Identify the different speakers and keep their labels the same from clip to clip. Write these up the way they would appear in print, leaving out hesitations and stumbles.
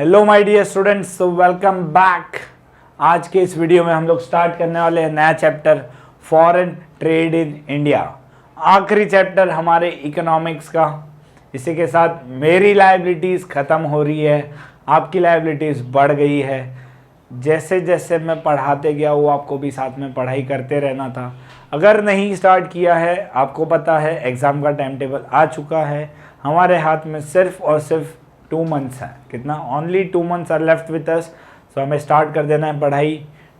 Speaker 1: Hello my dear students, तो welcome back. आज के इस वीडियो में हम लोग स्टार्ट करने वाले हैं नया chapter foreign trade in India. आखिरी चैप्टर हमारे इकोनॉमिक्स का। इसी के साथ मेरी लायबिलिटीज़ ख़त्म हो रही है, आपकी लायबिलिटीज़ बढ़ गई है। जैसे जैसे मैं पढ़ाते गया वो आपको भी साथ में पढ़ाई करते रहना था। अगर नहीं स्टार्ट किया है, आपको पता है एग्ज़ाम का टाइम टेबल आ चुका है। हमारे हाथ में सिर्फ और सिर्फ 2 मंथ्स है। कितना? Only 2 months are left with us. So हमें स्टार्ट कर देना है पढ़ाई,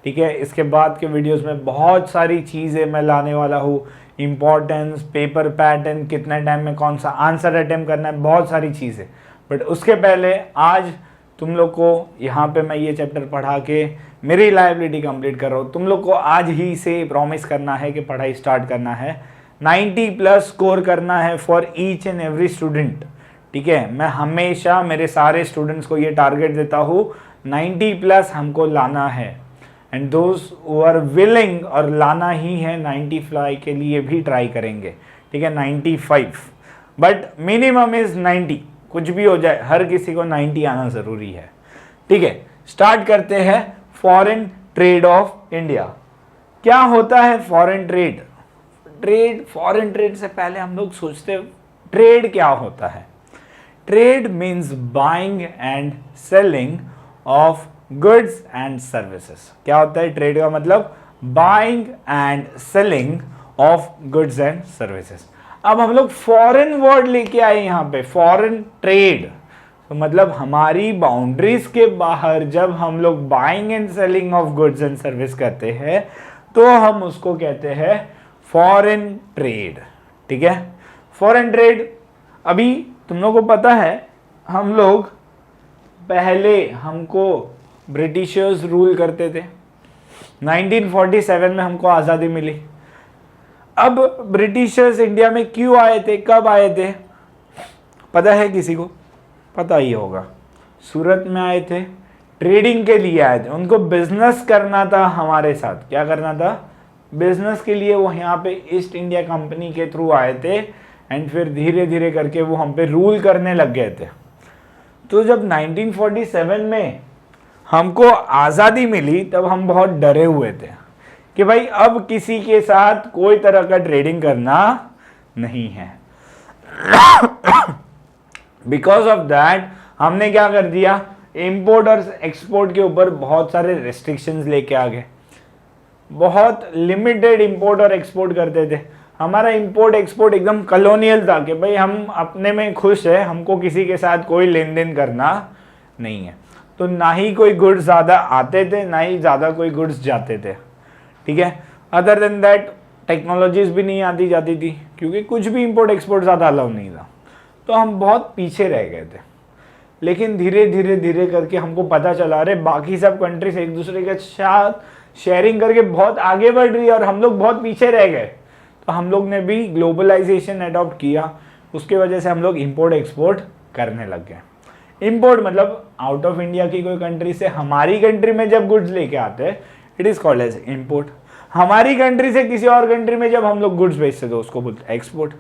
Speaker 1: ठीक है। इसके बाद के वीडियोस में बहुत सारी चीज़ें मैं लाने वाला हूँ। इम्पॉर्टेंस, पेपर पैटर्न, कितने टाइम में कौन सा आंसर अटेम्प्ट करना है, बहुत सारी चीज़ें। बट उसके पहले आज तुम लोग को यहाँ पे मैं ये चैप्टर पढ़ा के मेरी लायबिलिटी कंप्लीट कर रहा हूँ। तुम लोग को आज ही से प्रॉमिस करना है कि पढ़ाई स्टार्ट करना है। 90+ स्कोर करना है for each and every student, ठीक है। मैं हमेशा मेरे सारे स्टूडेंट्स को ये टारगेट देता हूँ, 90+ हमको लाना है। And those who are willing, और लाना ही है 95 के लिए भी ट्राई करेंगे, ठीक है। 95 बट मिनिमम इज 90। कुछ भी हो जाए, हर किसी को 90 आना ज़रूरी है, ठीक है। स्टार्ट करते हैं फॉरेन ट्रेड ऑफ इंडिया। क्या होता है फॉरेन ट्रेड? फॉरेन ट्रेड से पहले हम लोग सोचते ट्रेड क्या होता है। Trade means buying and selling of goods and services. क्या होता है ट्रेड का मतलब? Buying and selling of goods and services. अब हम लोग फॉरेन वर्ड लेके आए यहाँ पे, फॉरेन ट्रेड। तो मतलब हमारी बाउंड्रीज के बाहर जब हम लोग buying and selling of goods and service करते हैं तो हम उसको कहते हैं फॉरेन ट्रेड, ठीक है। फॉरेन ट्रेड, अभी तुम लोगों को पता है हम लोग पहले, हमको ब्रिटिशर्स रूल करते थे। 1947 में हमको आज़ादी मिली। अब ब्रिटिशर्स इंडिया में क्यों आए थे, कब आए थे, पता है किसी को? पता ही होगा। सूरत में आए थे, ट्रेडिंग के लिए आए थे। उनको बिजनेस करना था हमारे साथ। क्या करना था? बिजनेस के लिए वो यहाँ पे ईस्ट इंडिया कंपनी के थ्रू आए थे। एंड फिर धीरे धीरे करके वो हम पे रूल करने लग गए थे। तो जब 1947 में हमको आज़ादी मिली तब हम बहुत डरे हुए थे कि भाई अब किसी के साथ कोई तरह का ट्रेडिंग करना नहीं है। बिकॉज ऑफ दैट हमने क्या कर दिया, इंपोर्ट और एक्सपोर्ट के ऊपर बहुत सारे रेस्ट्रिक्शंस लेके आ गए। बहुत लिमिटेड इंपोर्ट और एक्सपोर्ट करते थे। हमारा इंपोर्ट एक्सपोर्ट एकदम कॉलोनियल था कि भाई हम अपने में खुश है, हमको किसी के साथ कोई लेन देन करना नहीं है। तो ना ही कोई गुड्स ज़्यादा आते थे, ना ही ज़्यादा कोई गुड्स जाते थे, ठीक है। अदर देन दैट टेक्नोलॉजीज भी नहीं आती जाती थी, क्योंकि कुछ भी इंपोर्ट एक्सपोर्ट ज़्यादा अलाउ नहीं था। तो हम बहुत पीछे रह गए थे। लेकिन धीरे धीरे धीरे करके हमको पता चला, अरे बाकी सब कंट्रीज एक दूसरे के साथ शेयरिंग करके बहुत आगे बढ़ रही है और हम लोग बहुत पीछे रह गए। तो हम लोग ने भी ग्लोबलाइजेशन अडॉप्ट किया। उसके वजह से हम लोग इंपोर्ट एक्सपोर्ट करने लग गए। इंपोर्ट मतलब आउट ऑफ इंडिया की कोई कंट्री से हमारी कंट्री में जब गुड्स लेके आते हैं, it is called as import. हमारी कंट्री से किसी और कंट्री में जब हम लोग गुड्स बेचते तो उसको बोलते हैं एक्सपोर्ट।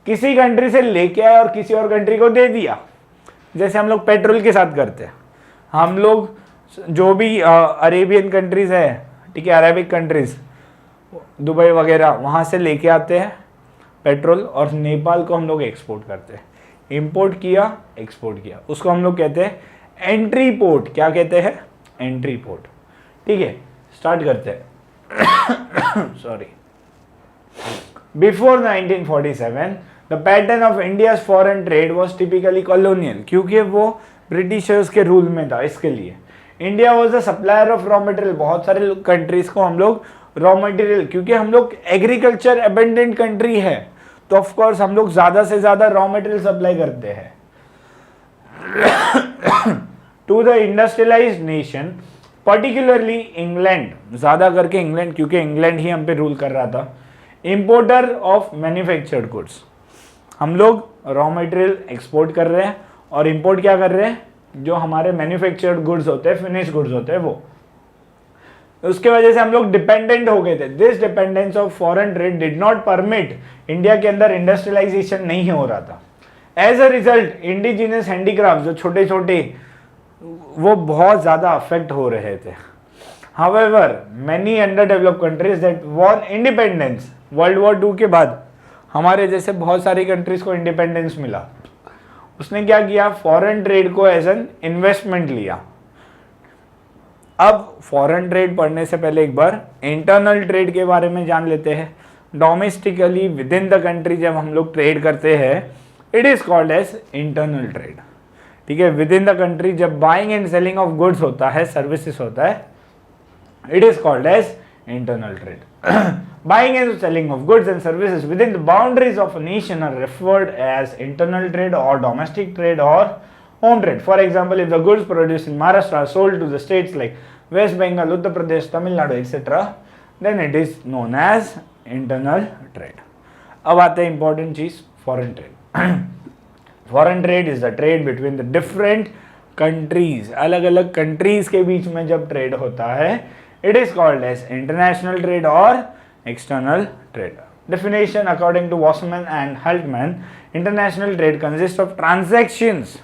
Speaker 1: किसी कंट्री से लेके आए और किसी और कंट्री को दे दिया, जैसे हम लोग पेट्रोल के साथ करते हैं। हम लोग जो भी अरेबियन कंट्रीज है, ठीक है, अरेबिक कंट्रीज, दुबई वगैरह, वहाँ से लेके आते हैं पेट्रोल और नेपाल को हम लोग एक्सपोर्ट करते हैं। इंपोर्ट किया, एक्सपोर्ट किया, उसको हम लोग कहते हैं एंट्री पोर्ट। क्या कहते हैं? एंट्री पोर्ट, ठीक है। स्टार्ट करते हैं। Sorry. Before 1947 the pattern of India's foreign trade was typically colonial, क्योंकि वो ब्रिटिशर्स के रूल में था। इसके लिए India was the supplier of raw material. बहुत सारे कंट्रीज को हम लोग रॉ मटेरियल, क्योंकि हम लोग एग्रीकल्चर अबेंडेंट कंट्री है, तो ऑफ कोर्स हम लोग ज्यादा से ज्यादा रॉ मटेरियल सप्लाई करते हैं to the industrialized nation, particularly England, ज्यादा करके इंग्लैंड, क्योंकि इंग्लैंड ही हम पे रूल कर रहा था। इंपोर्टर ऑफ मैन्युफैक्चर्ड गुड्स, हम लोग रॉ मटेरियल एक्सपोर्ट कर रहे हैं और इंपोर्ट क्या कर रहे हैं? जो हमारे मैन्युफैक्चर्ड गुड्स होते हैं, फिनिश गुड्स होते हैं, वो। उसके वजह से हम लोग डिपेंडेंट हो गए थे। This dependence of foreign trade did not permit, India के अंदर इंडस्ट्रियलाइजेशन नहीं हो रहा था। As a result indigenous handicraft, जो छोटे छोटे वो बहुत ज़्यादा अफेक्ट हो रहे थे। However, many underdeveloped countries that won independence world war 2 के बाद, हमारे जैसे बहुत सारी कंट्रीज को इंडिपेंडेंस मिला, उसने क्या किया, फॉरेन ट्रेड को एज एन इन्वेस्टमेंट लिया। अब फॉरेन ट्रेड पढ़ने से पहले एक बार इंटरनल ट्रेड के बारे में जान लेते हैं। Domestically within the country जब हम लोग ट्रेड करते हैं, it is called as internal trade. ठीक है, विद इन द कंट्री जब buying and selling of goods होता है, सर्विसेज होता है, it is called as internal trade. Buying and selling of goods and services within the boundaries of a nation are referred as internal trade or domestic trade or home trade. For example, if the goods produced in Maharashtra are sold to the states like West Bengal, Uttar Pradesh, Tamil Nadu, etc., then it is known as internal trade. अब आते हैं important चीज, foreign trade. Foreign trade is the trade between the different countries. अलग अलग countries के बीच में जब trade होता है, it is called as international trade or external trade. Definition according to Wasserman and Haltman, international trade consists of transactions,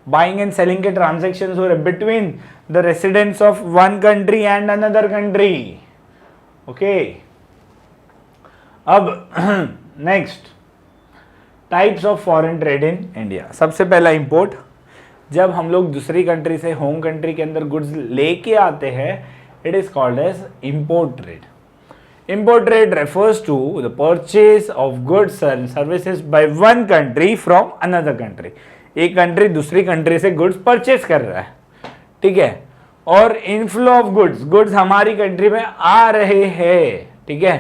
Speaker 1: buying and selling के transactions हो रहे between the residents of one country and another country. Okay. अब next types of foreign trade in India. सबसे पहला import, जब हम लोग दूसरी कंट्री से होम कंट्री के अंदर गुड्स लेके आते हैं, it is called as import trade. Import trade refers to the purchase of goods and services by one country from another country. एक कंट्री दूसरी कंट्री से गुड्स परचेस कर रहा है, ठीक है, और इनफ्लो ऑफ गुड्स, गुड्स हमारी कंट्री में आ रहे हैं, ठीक है,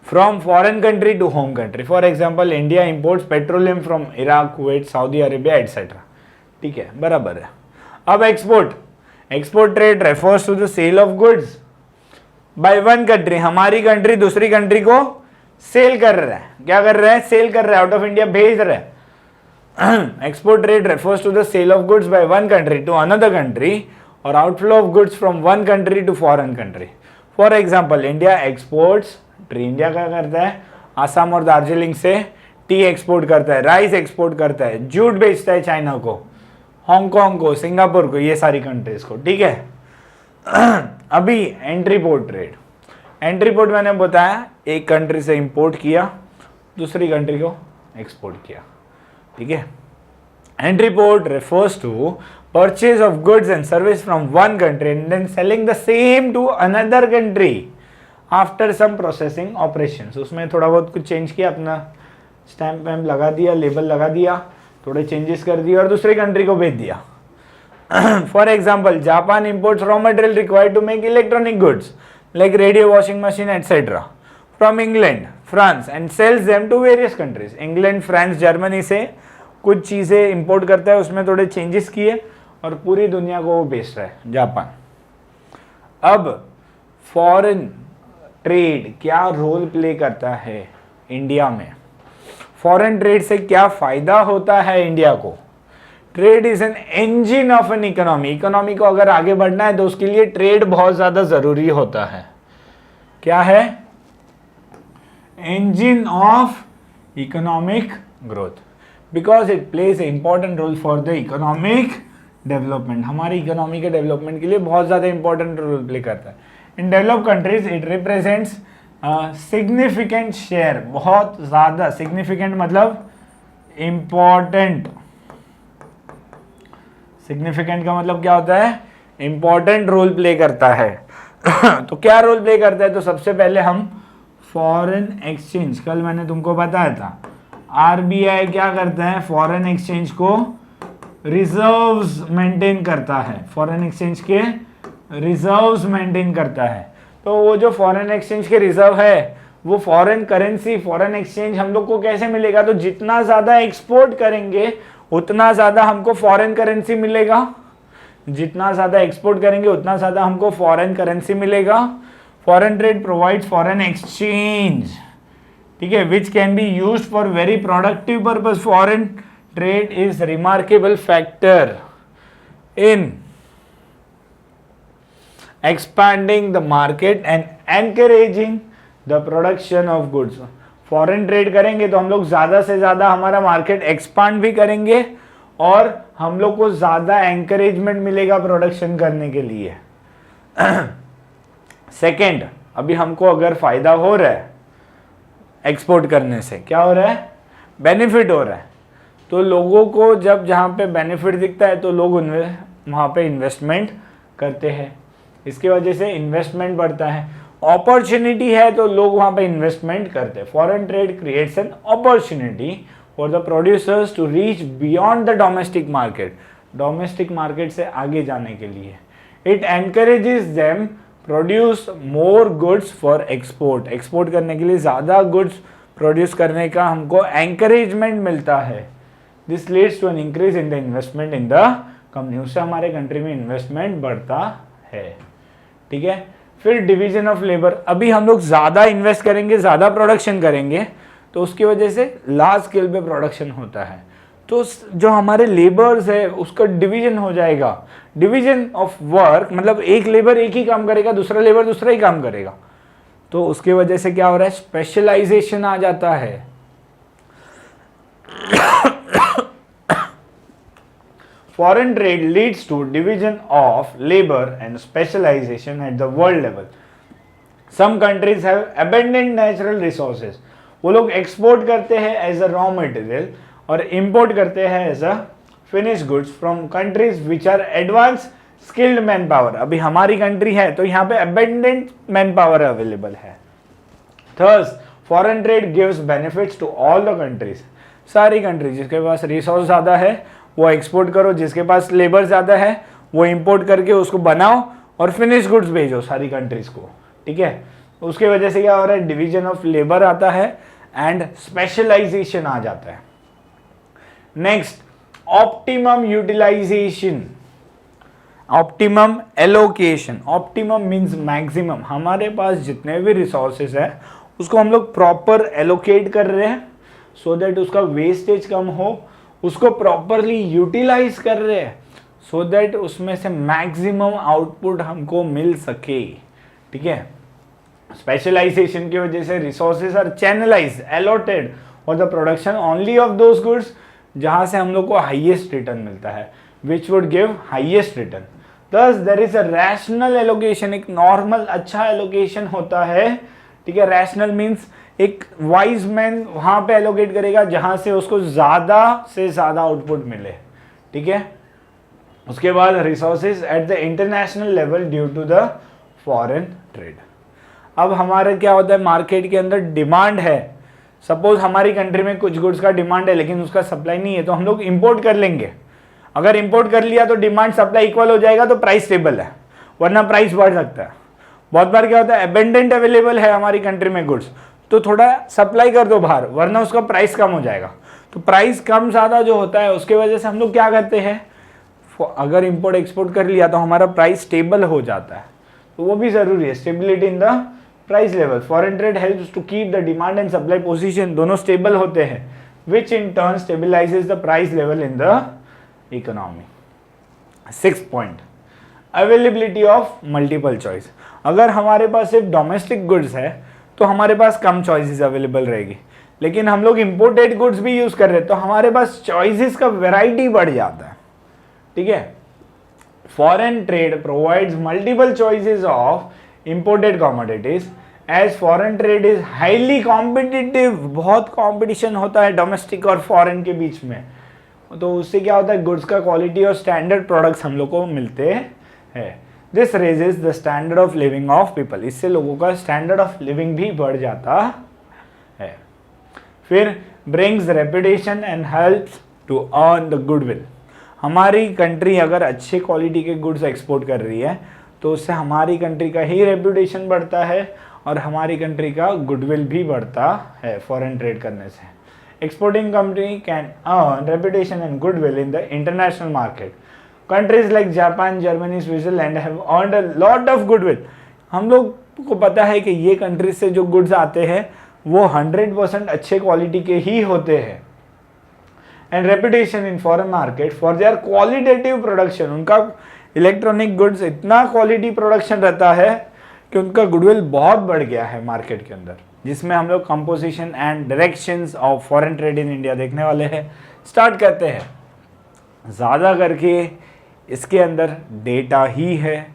Speaker 1: from foreign country to home country. For example, India imports petroleum from Iraq, Kuwait, Saudi Arabia etcetera, ठीक है, बराबर है. अब export, export trade refers to the sale of goods by one country. हमारी कंट्री दूसरी कंट्री को sale कर रहा है, क्या कर रहा है, सेल कर रहा है, आउट ऑफ इंडिया भेज रहा है. Export trade refers to the sale of goods by one country to another country or outflow of goods from one country to foreign country. For example, India exports T. India क्या करता है, आसाम और दार्जिलिंग से T export करता है, rice export करता है, jute बेचता है चाइना को, हांगकांग को, सिंगापुर को, ये सारी कंट्रीज को, ठीक है. अभी entry port trade, entry port मैंने बताया एक कंट्री से इंपोर्ट किया, दूसरी कंट्री को एक्सपोर्ट किया, ठीक है. Entrepot refers to purchase of goods and service from one country and then selling the same to another country after some processing operations. उसमें थोड़ा बहुत कुछ चेंज किया, अपना स्टैम्प वैम्प लगा दिया, लेबल लगा दिया, थोड़े चेंजेस कर दिए और दूसरी कंट्री को भेज दिया. For example, Japan imports raw material required to make electronic goods like radio, washing machine etcetera from England, France and sells them to various countries. England, France, Germany से कुछ चीज़ें इंपोर्ट करता है, उसमें थोड़े चेंजेस किए और पूरी दुनिया को वो बेच रहा है, जापान. अब फॉरेन ट्रेड क्या रोल प्ले करता है इंडिया में, फॉरेन ट्रेड से क्या फायदा होता है इंडिया को. Trade is an engine of an economy. Economy को अगर आगे बढ़ना है तो उसके लिए ट्रेड बहुत ज्यादा जरूरी होता है. क्या है, engine of economic growth because it plays an important role for the economic development. हमारी इकोनॉमी के डेवलपमेंट के लिए बहुत ज़्यादा इंपॉर्टेंट रोल प्ले करता है. In developed countries it represents significant share. बहुत ज़्यादा, सिग्निफिकेंट मतलब इम्पॉर्टेंट. सिग्निफिकेंट का मतलब क्या होता है, इंपॉर्टेंट रोल प्ले करता है. तो क्या रोल प्ले करता है, तो सबसे पहले हम फॉरेन एक्सचेंज, कल मैंने तुमको बताया था, आरबीआई क्या करता है, फॉरेन एक्सचेंज को रिजर्व्स मेंटेन करता है, फॉरेन एक्सचेंज के रिजर्व्स मेंटेन करता है. तो वो जो फॉरेन एक्सचेंज के रिजर्व है, वो फॉरेन करेंसी, फॉरेन एक्सचेंज हम लोग को कैसे मिलेगा, तो जितना ज्यादा एक्सपोर्ट करेंगे उतना ज्यादा हमको फॉरेन करेंसी मिलेगा, जितना ज्यादा एक्सपोर्ट करेंगे उतना ज्यादा हमको फॉरेन करेंसी मिलेगा. Foreign trade provides foreign exchange, ठीक है, which can be used for very productive purpose. Foreign trade is remarkable factor in expanding the market and encouraging the production of goods. Foreign trade करेंगे तो हम लोग ज़्यादा से ज़्यादा हमारा मार्केट एक्सपांड भी करेंगे और हम लोग को ज़्यादा एंकरेजमेंट मिलेगा प्रोडक्शन करने के लिए। सेकेंड, अभी हमको अगर फायदा हो रहा है एक्सपोर्ट करने से, क्या हो रहा है, बेनिफिट हो रहा है, तो लोगों को जब जहाँ पे बेनिफिट दिखता है तो लोग वहाँ पे इन्वेस्टमेंट करते हैं, इसकी वजह से इन्वेस्टमेंट बढ़ता है। अपॉर्चुनिटी है तो लोग वहाँ पे इन्वेस्टमेंट करते हैं। Foreign trade creates an opportunity for the producers to reach beyond the domestic market, domestic market से आगे जाने के लिए। It encourages them produce more goods for export, export करने के लिए ज़्यादा गुड्स प्रोड्यूस करने का हमको एंकरेजमेंट मिलता है। This leads to an increase in the investment in the company, उससे हमारे कंट्री में इन्वेस्टमेंट बढ़ता है। ठीक है, फिर डिवीजन ऑफ लेबर, अभी हम लोग ज़्यादा इन्वेस्ट करेंगे, ज़्यादा प्रोडक्शन करेंगे, तो उसकी वजह से लार्ज स्केल पे प्रोडक्शन होता है, तो जो हमारे लेबर्स है उसका डिवीजन हो जाएगा। डिवीजन ऑफ वर्क मतलब एक लेबर एक ही काम करेगा, दूसरा लेबर दूसरा ही काम करेगा, तो उसकी वजह से क्या हो रहा है, स्पेशलाइजेशन आ जाता है। Foreign trade leads to division of labor and specialization at the world level. Some countries have abundant natural resources. वो लोग एक्सपोर्ट करते हैं एज अ रॉ मटेरियल और इंपोर्ट करते हैं as a finish goods from countries which are advance skilled man power. अभी हमारी country है तो यहाँ पे अबेंडेंट मैन पावर अवेलेबल है। थर्स foreign trade gives benefits to all the countries, सारी कंट्री जिसके पास रिसोर्स ज़्यादा है वो एक्सपोर्ट करो, जिसके पास लेबर ज़्यादा है वो इंपोर्ट करके उसको बनाओ और फिनिश गुड्स भेजो सारी कंट्रीज को। ठीक है, उसके वजह से क्या हो रहा है, डिवीजन ऑफ लेबर आता है एंड स्पेशलाइजेशन आ जाता है। Next, optimum utilization, optimum allocation. Optimum means maximum, हमारे पास जितने भी रिसोर्सेज है उसको हम लोग प्रॉपर एलोकेट कर रहे हैं सो दैट उसका वेस्टेज कम हो, उसको प्रॉपरली यूटिलाइज कर रहे हैं सो दैट उसमें से मैक्सिमम आउटपुट हमको मिल सके। ठीक है, स्पेशलाइजेशन की वजह से resources are channelise allotted for the production only of those goods जहां से हम लोग को हाईएस्ट रिटर्न मिलता है, which would give highest return. Thus there is a rational allocation, एक नॉर्मल अच्छा एलोकेशन होता है। ठीक है, रैशनल मीन्स एक वाइज मैन वहां पे एलोकेट करेगा जहां से उसको ज्यादा से ज्यादा आउटपुट मिले। ठीक है, उसके बाद resources at the international level due to the foreign trade. अब हमारे क्या होता है, मार्केट के अंदर डिमांड है, सपोज हमारी कंट्री में कुछ गुड्स का डिमांड है लेकिन उसका सप्लाई नहीं है तो हम लोग इंपोर्ट कर लेंगे। अगर इंपोर्ट कर लिया तो डिमांड सप्लाई इक्वल हो जाएगा तो प्राइस स्टेबल है, वरना प्राइस बढ़ सकता है। बहुत बार क्या होता है, अबेंडेंट अवेलेबल है हमारी कंट्री में गुड्स तो थोड़ा सप्लाई कर दो बाहर, वरना उसका प्राइस कम हो जाएगा। तो प्राइस कम ज़्यादा जो होता है उसके वजह से हम लोग क्या करते हैं, अगर इंपोर्ट एक्सपोर्ट कर लिया तो हमारा प्राइस स्टेबल हो जाता है, तो वो भी ज़रूरी है, stability in the price level. Foreign trade helps to keep the demand and supply position दोनों स्टेबल होते हैं, which in turn stabilises the price level in the economy. 6 point, availability of multiple choice. अगर हमारे पास सिर्फ domestic goods है तो हमारे पास कम choices available रहेगी, लेकिन हम लोग इंपोर्टेड गुड्स भी यूज कर रहे हैं तो हमारे पास चॉइसेस का वैरायटी बढ़ जाता है। ठीक है, foreign trade provides multiple choices of imported commodities as foreign trade is highly competitive. बहुत कॉम्पिटिशन होता है डोमेस्टिक और फॉरेन के बीच में, तो उससे क्या होता है, गुड्स का क्वालिटी और स्टैंडर्ड प्रोडक्ट्स हम लोग को मिलते हैं। This raises the standard of living of people, इससे लोगों का स्टैंडर्ड ऑफ लिविंग भी बढ़ जाता है। फिर brings reputation and helps to earn the goodwill. हमारी कंट्री अगर अच्छे क्वालिटी के गुड्स एक्सपोर्ट कर रही है तो उससे हमारी कंट्री का ही रेपुटेशन बढ़ता है और हमारी कंट्री का गुडविल भी बढ़ता है फॉरेन ट्रेड करने से। Exporting company can earn reputation and goodwill in the international market. Countries like Japan, Germany, Switzerland have earned a lot of goodwill. हम लोग को पता है कि ये कंट्रीज से जो गुड्स आते हैं वो 100% अच्छे क्वालिटी के ही होते हैं। And reputation in foreign market for their qualitative production, उनका इलेक्ट्रॉनिक गुड्स इतना क्वालिटी प्रोडक्शन रहता है कि उनका गुडविल बहुत बढ़ गया है मार्केट के अंदर, जिसमें हम लोग composition and directions of foreign trade in India देखने वाले हैं। स्टार्ट करते हैं। ज़्यादा करके इसके अंदर डेटा ही है।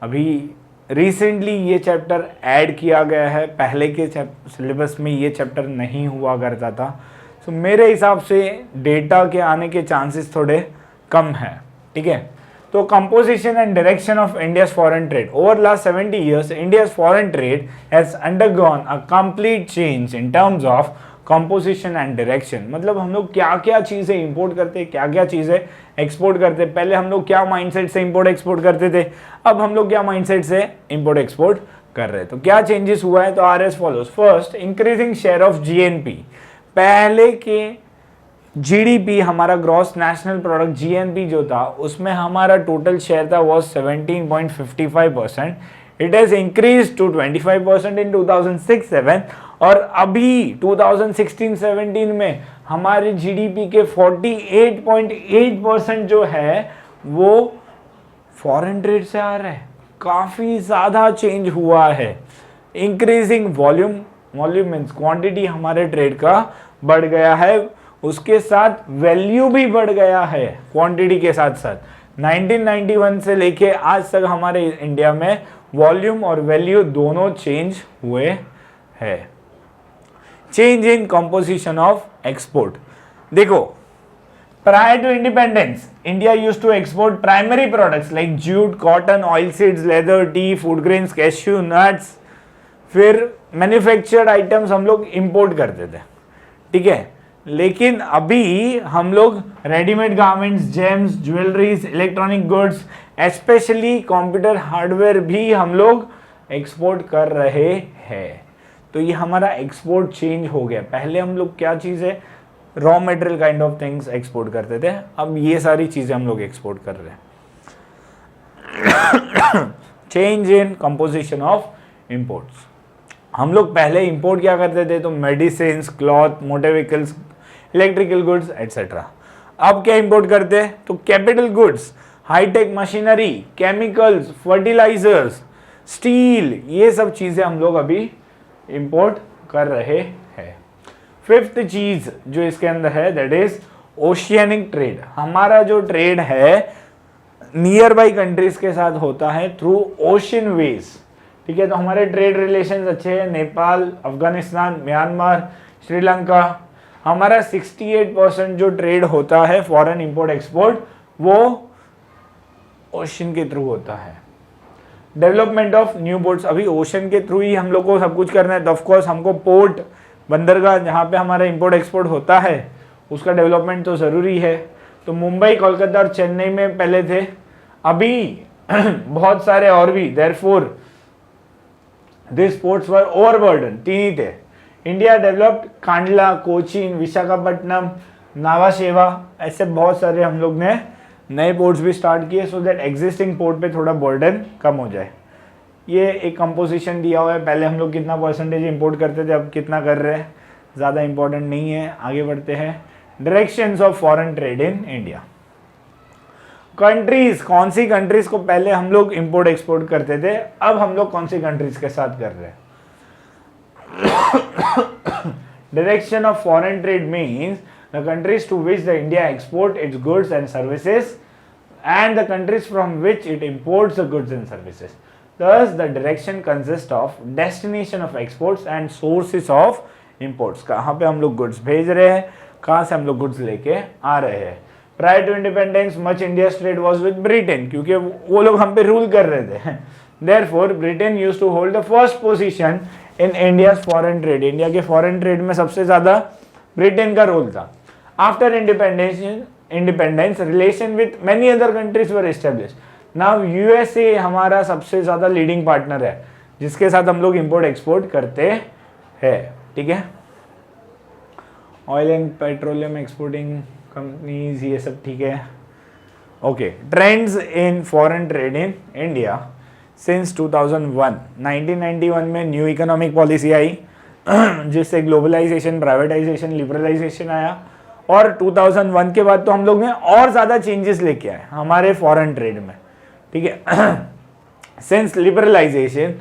Speaker 1: अभी रिसेंटली ये चैप्टर ऐड किया गया है, पहले के सिलेबस में ये चैप्टर नहीं हुआ करता था। तो मेरे हिसाब से डेटा के आने के चांसेस थोड़े कम हैं, ठीक है। तो composition and direction of India's foreign trade. Over last 70 years India's foreign trade has undergone a complete change in terms of composition and direction. मतलब हम लोग क्या क्या चीज़ें इंपोर्ट करते हैं, क्या क्या चीज़ें एक्सपोर्ट करते हैं। पहले हम लोग क्या माइंडसेट से इंपोर्ट एक्सपोर्ट करते थे, अब हम लोग क्या माइंडसेट से इंपोर्ट एक्सपोर्ट कर रहे हैं। तो क्या चेंजेस हुआ है, तो R S follows. First, increasing share of GNP. पहले के जीडीपी हमारा ग्रॉस नेशनल प्रोडक्ट जीएनपी जो था उसमें हमारा टोटल शेयर था was 17.55%। It has increase to 25% in 2006-07 और अभी 2016-17 में हमारे जीडीपी के 48.8% जो है वो फॉरेन ट्रेड से आ रहा है। काफी ज्यादा चेंज हुआ है। Increasing volume, volume means quantity हमारे ट्रेड का बढ़ गया है, उसके साथ वैल्यू भी बढ़ गया है क्वांटिटी के साथ साथ। 1991 से लेके आज तक हमारे इंडिया में वॉल्यूम और वैल्यू दोनों चेंज हुए हैं। Change in composition of export. देखो, prior to independence India used to export primary products like jute, cotton, oilseeds, leather, tea, food grains, cashew nuts। फिर मैन्युफैक्चर्ड आइटम्स हम लोग इंपोर्ट करते थे, ठीक है। लेकिन अभी हम लोग readymade garments, James, jewelleries, electronic goods, specially computer hardware भी हम लोग एक्सपोर्ट कर रहे हैं। तो ये हमारा एक्सपोर्ट चेंज हो गया। पहले हम लोग क्या चीज़ है, raw material kind of things export करते थे, अब ये सारी चीज़ें हम लोग एक्सपोर्ट कर रहे हैं। Change in composition of imports. हम लोग पहले इंपोर्ट क्या करते थे, तो medicine, cloth, motor vehicles, electrical goods etcetera. अब क्या इंपोर्ट करते हैं, तो capital goods, high tech machinery, chemicals, fertilisers, steel, ये सब चीज़ें हम लोग अभी इंपोर्ट कर रहे हैं। फिफ्थ चीज जो इसके अंदर है दैट इज ओशियनिक ट्रेड। हमारा जो ट्रेड है नियर बाई कंट्रीज के साथ होता है थ्रू ओशन वेज, ठीक है। तो हमारे ट्रेड रिलेशंस अच्छे हैं, नेपाल, अफगानिस्तान, म्यांमार, श्रीलंका। हमारा 68% जो ट्रेड होता है फॉरेन इंपोर्ट एक्सपोर्ट वो ओशन के थ्रू होता है। डेवलपमेंट ऑफ न्यू पोर्ट्स, अभी ओशन के थ्रू ही हम लोग को सब कुछ करना है। तो ऑफकोर्स हमको पोर्ट, बंदरगाह जहाँ पे हमारा इंपोर्ट एक्सपोर्ट होता है उसका डेवलपमेंट तो ज़रूरी है। तो मुंबई, कोलकाता और चेन्नई में पहले थे, अभी बहुत सारे और भी। Therefore this ports were overburden, 3 ही थे। इंडिया डेवलप्ड कांडला, कोचीन, विशाखापट्टनम, नावाशेवा, ऐसे बहुत सारे हम लोग ने नए पोर्ट्स भी स्टार्ट किए सो दैट एग्जिस्टिंग पोर्ट पे थोड़ा बर्डन कम हो जाए। ये एक कंपोजिशन दिया हुआ है, पहले हम लोग कितना परसेंटेज इंपोर्ट करते थे, अब कितना कर रहे हैं, ज़्यादा इंपॉर्टेंट नहीं है। आगे बढ़ते हैं। Directions of foreign trade in India. Countries, कौन सी कंट्रीज को पहले हम लोग इंपोर्ट एक्सपोर्ट करते थे, अब हम लोग कौन सी कंट्रीज के साथ कर रहे हैं। Direction of foreign trade means the countries to which the India export its goods and services and the countries from which it imports the goods and services. Thus the direction consists of destination of exports and sources of imports. कहाँ पे हम लोग goods भेज रहे हैं, कहाँ से हम लोग goods लेके आ रहे हैं। Prior to independence, much India's trade was with Britain, क्योंकि वो लोग हम पे रूल कर रहे थे। Therefore, Britain used to hold the first position in India's foreign trade. India के फॉरेन ट्रेड में सबसे ज़्यादा ब्रिटेन का रोल था। After independence, relation with many other countries were established. Now USA हमारा सबसे ज़्यादा लीडिंग पार्टनर है जिसके साथ हम लोग इंपोर्ट एक्सपोर्ट करते हैं, ठीक है। Oil and petroleum exporting companies, ये सब ठीक है। Okay, trends in foreign trade in India since 2001। 1991 में न्यू इकोनॉमिक पॉलिसी आई जिससे ग्लोबलाइजेशन, प्राइवेटाइजेशन, लिबरलाइजेशन आया, और 2001 के बाद तो हम लोग ने और ज़्यादा चेंजेस लेके आए हमारे फॉरेन ट्रेड में, ठीक है। Since liberalisation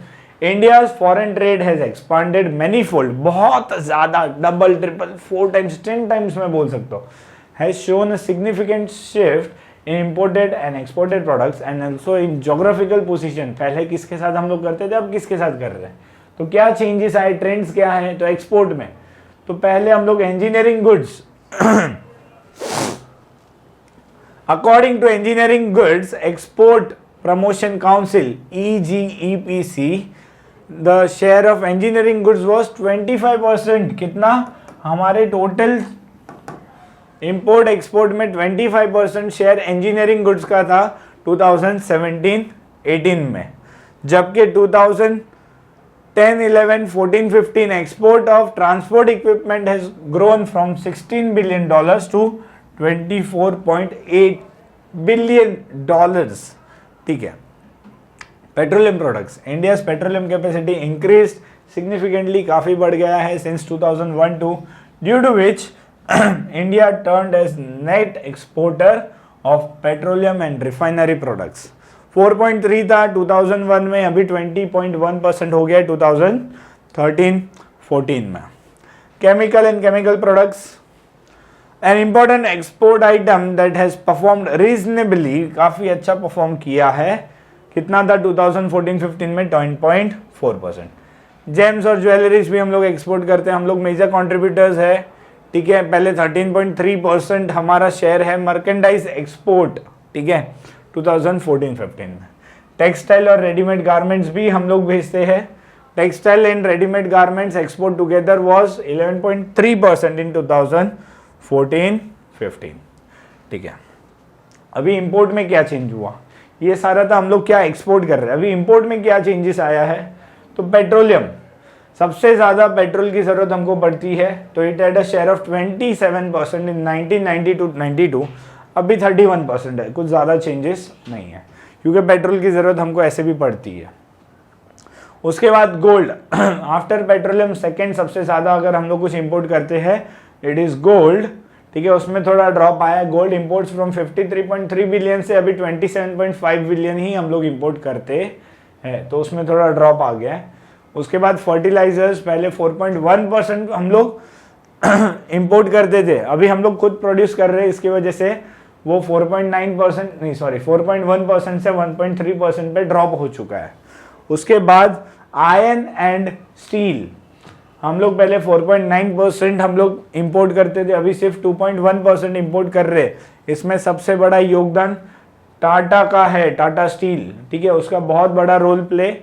Speaker 1: India's foreign trade has expanded many fold, बहुत ज़्यादा, डबल, ट्रिपल, 4 टाइम्स, 10 टाइम्स मैं बोल सकता हूँ। has shown a significant shift in imported and exported products and also in geographical position. पहले किसके साथ हम लोग करते थे, अब किसके साथ कर रहे हैं, तो क्या चेंजेस आए, ट्रेंड्स क्या है, तो एक्सपोर्ट में तो पहले हम लोग engineering goods according to engineering goods export promotion council EGEPC the share of engineering goods was 25%. कितना, हमारे टोटल इंपोर्ट एक्सपोर्ट में 25% शेयर इंजीनियरिंग गुड्स का था 2017-18 में, जबकि 2010, 11, 14, 15 export of transport equipment has grown from $16 billion to $24.8 billion. ठीक है. Petroleum products, India petroleum capacity increase significantly, काफ़ी बढ़ गया है since 2001-2, due to which India turned as net exporter of petroleum and refinery products. 4.3 था 2001 में, अभी 20.1% हो गया 2013-14 में. Chemical and chemical products, an important export item that has performed reasonably, काफ़ी अच्छा परफॉर्म किया है. कितना था 2014-15 में, 10.4%. जेम्स और ज्वेलरीज भी हम लोग एक्सपोर्ट करते हैं, हम लोग मेजर कॉन्ट्रीब्यूटर्स है. ठीक है, पहले 13.3% हमारा शेयर है मर्केंडाइज एक्सपोर्ट. ठीक है, 2014-15 में. टेक्सटाइल और रेडीमेड गारमेंट्स भी हम लोग भेजते हैं. Textile and readymade garments export together was 11.3% इन 2014-15. ठीक है, अभी इंपोर्ट में क्या चेंज हुआ, ये सारा था हम लोग क्या एक्सपोर्ट कर रहे हैं. अभी इंपोर्ट में क्या चेंजेस आया है, तो पेट्रोलियम, सबसे ज़्यादा पेट्रोल की ज़रूरत हमको पड़ती है, तो it had a share of 27% इन 1990-92, अभी 31% है. कुछ ज़्यादा चेंजेस नहीं है, क्योंकि पेट्रोल की ज़रूरत हमको ऐसे भी पड़ती है. उसके बाद गोल्ड, आफ्टर पेट्रोलियम सेकेंड सबसे ज़्यादा अगर हम लोग कुछ इंपोर्ट करते हैं इट इज़ गोल्ड. ठीक है, उसमें थोड़ा ड्रॉप आया. गोल्ड इंपोर्ट्स फ्रॉम 53.3 बिलियन से अभी 27.5 बिलियन ही हम लोग इंपोर्ट करते हैं, तो उसमें थोड़ा ड्रॉप आ गया है. उसके बाद फर्टिलाइजर्स, पहले 4.1% हम लोग इंपोर्ट करते थे, अभी हम लोग खुद प्रोड्यूस कर रहे हैं, इसकी वजह से वो 4.1% से 1.3% पे ड्रॉप हो चुका है. उसके बाद आयरन एंड स्टील, हम लोग पहले 4.9% हम लोग इंपोर्ट करते थे, अभी सिर्फ 2.1% इंपोर्ट कर रहे. इसमें सबसे बड़ा योगदान टाटा का है, टाटा स्टील. ठीक है, उसका बहुत बड़ा रोल प्ले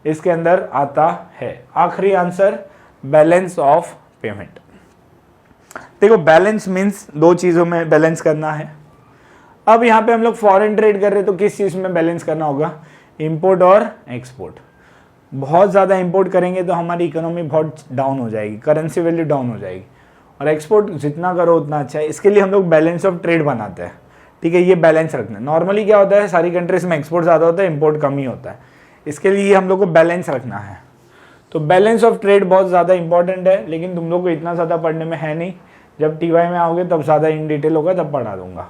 Speaker 1: इसके अंदर आता है. आखिरी आंसर बैलेंस ऑफ पेमेंट. देखो, बैलेंस मीन्स दो चीज़ों में बैलेंस करना है. अब यहाँ पे हम लोग फॉरेन ट्रेड कर रहे हैं, तो किस चीज़ में बैलेंस करना होगा, इंपोर्ट और एक्सपोर्ट. बहुत ज़्यादा इंपोर्ट करेंगे तो हमारी इकोनॉमी बहुत डाउन हो जाएगी, करेंसी वैल्यू डाउन हो जाएगी, और एक्सपोर्ट जितना करो उतना अच्छा है. इसके लिए हम लोग बैलेंस ऑफ ट्रेड बनाते हैं. ठीक है, ये बैलेंस रखना है. नॉर्मली क्या होता है, सारी कंट्रीज में एक्सपोर्ट ज़्यादा होता है, इंपोर्ट कम ही होता है. इसके लिए हम लोग को बैलेंस रखना है. तो बैलेंस ऑफ ट्रेड बहुत ज़्यादा इंपॉर्टेंट है, लेकिन तुम लोग को इतना ज़्यादा पढ़ने में है नहीं. जब TY में आओगे तब ज़्यादा इन डिटेल होगा, तब पढ़ा दूंगा.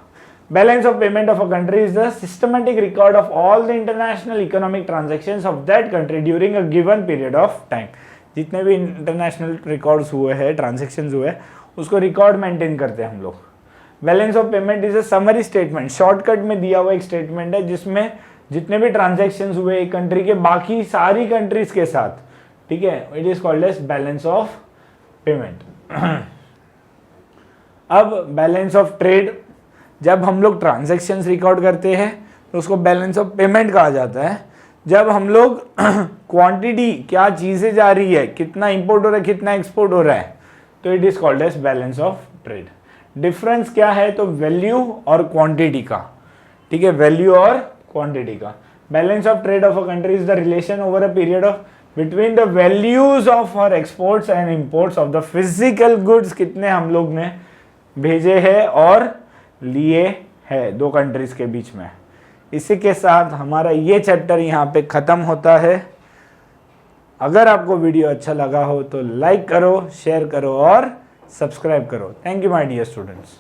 Speaker 1: Balance of payment of a country is the systematic record of all the international economic transactions of that country during a given period of time. जितने भी इंटरनेशनल रिकॉर्ड्स हुए हैं, ट्रांजेक्शन्स हुए, उसको रिकॉर्ड मेंटेन करते हैं हम लोग. Balance of payment is a summary statement, shortcut में दिया हुआ एक स्टेटमेंट है जिसमें जितने भी ट्रांजेक्शन्स हुए एक कंट्री के बाकी सारी कंट्रीज के साथ. ठीक है, it is called as balance of payment. अब बैलेंस ऑफ ट्रेड, जब हम लोग ट्रांजैक्शंस रिकॉर्ड करते हैं तो उसको बैलेंस ऑफ पेमेंट कहा जाता है. जब हम लोग क्वांटिटी, क्या चीज़ें जा रही है, कितना इंपोर्ट हो रहा है, कितना एक्सपोर्ट हो रहा है, तो it is called as balance of trade. Difference क्या है, तो वैल्यू और क्वांटिटी का. ठीक है, वैल्यू और क्वांटिटी का. Balance of trade of a country is the relation over a period of between the values of her exports and imports of the physical goods, कितने हम लोग ने भेजे हैं और लिए है दो कंट्रीज के बीच में. इसी के साथ हमारा ये चैप्टर यहाँ पे ख़त्म होता है. अगर आपको वीडियो अच्छा लगा हो तो लाइक करो, शेयर करो और सब्सक्राइब करो. Thank you my dear students.